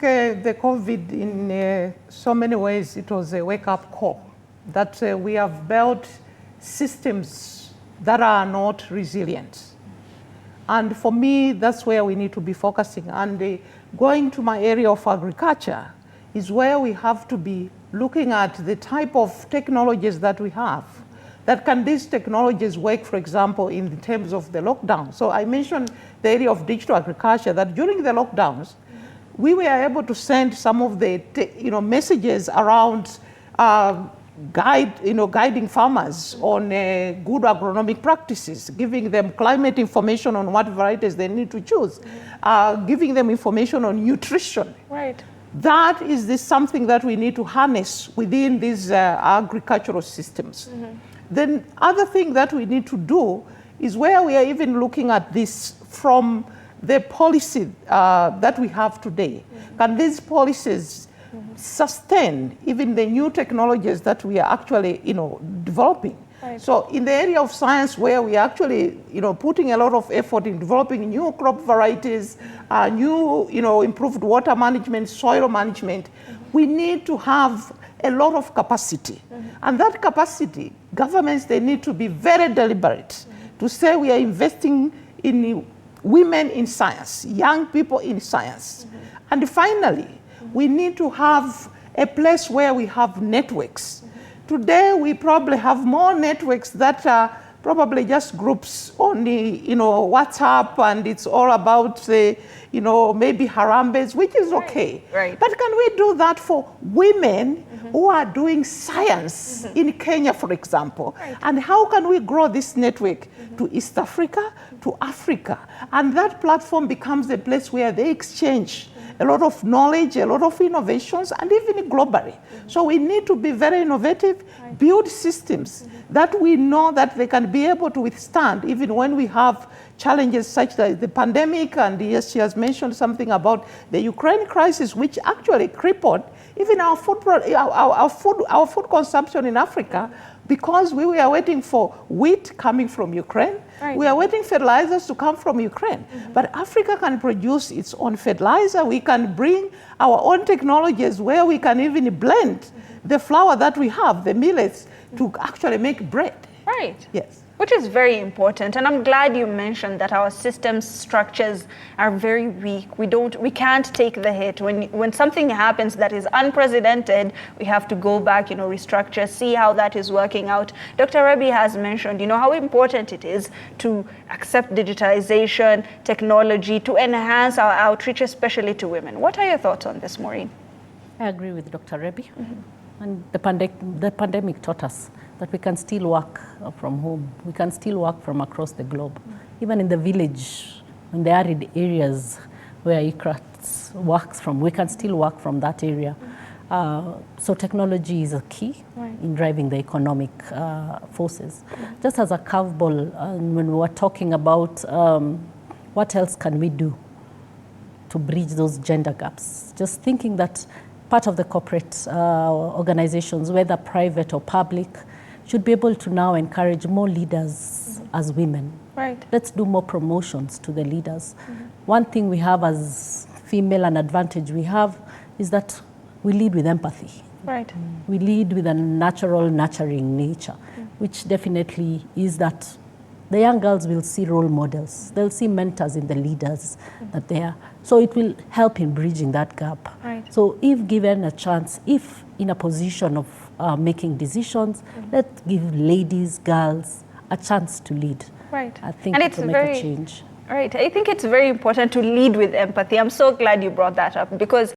the COVID, in so many ways, it was a wake-up call that we have built systems that are not resilient. And for me, that's where we need to be focusing. And going to my area of agriculture is where we have to be looking at the type of technologies that we have. That can these technologies work, for example, in terms of the lockdown? So I mentioned the area of digital agriculture, that during the lockdowns, we were able to send some of the messages around guiding farmers on good agronomic practices, giving them climate information on what varieties they need to choose, giving them information on nutrition. Right. That is something that we need to harness within these agricultural systems. Then other thing that we need to do is where we are even looking at this from the policy that we have today. Can these policies sustain even the new technologies that we are actually developing? Right. So in the area of science, where we are actually putting a lot of effort in developing new crop varieties, new improved water management, soil management, we need to have a lot of capacity. And that capacity, governments, they need to be very deliberate to say we are investing in women in science, young people in science. And finally, we need to have a place where we have networks. Today, we probably have more networks that are probably just groups on the, WhatsApp, and it's all about maybe Harambes, which is okay. Right. But can we do that for women who are doing science in Kenya, for example? Right. And how can we grow this network to East Africa, to Africa? And that platform becomes a place where they exchange a lot of knowledge, a lot of innovations, and even globally. So we need to be very innovative, build systems that we know that they can be able to withstand even when we have challenges such as the pandemic, and yes, she has mentioned something about the Ukraine crisis, which actually crippled even our food consumption in Africa, because we were waiting for wheat coming from Ukraine. Right. We are waiting fertilizers to come from Ukraine. But Africa can produce its own fertilizer. We can bring our own technologies where we can even blend the flour that we have, the millets, to actually make bread. Right. Yes. Which is very important, and I'm glad you mentioned that our system structures are very weak. We can't take the hit. When something happens that is unprecedented, we have to go back, restructure, see how that is working out. Dr. Rebbie has mentioned, how important it is to accept digitization, technology, to enhance our outreach, especially to women. What are your thoughts on this, Maureen? I agree with Dr. Rebbie. And the pandemic taught us that we can still work from home. We can still work from across the globe. Even in the village, in the arid areas where ICRISAT works from, we can still work from that area. So technology is a key in driving the economic forces. Just as a curveball, when we were talking about what else can we do to bridge those gender gaps, just thinking that part of the corporate organizations, whether private or public, should be able to now encourage more leaders as women. Right. Let's do more promotions to the leaders. One thing we have as female, an advantage we have, is that we lead with empathy. Right. We lead with a natural, nurturing nature, which definitely is that the young girls will see role models. They'll see mentors in the leaders that they are. So it will help in bridging that gap. Right. So if given a chance, if in a position of making decisions, let's give ladies, girls, a chance to lead. Right. I think it will make a change. Right. I think it's very important to lead with empathy. I'm so glad you brought that up, because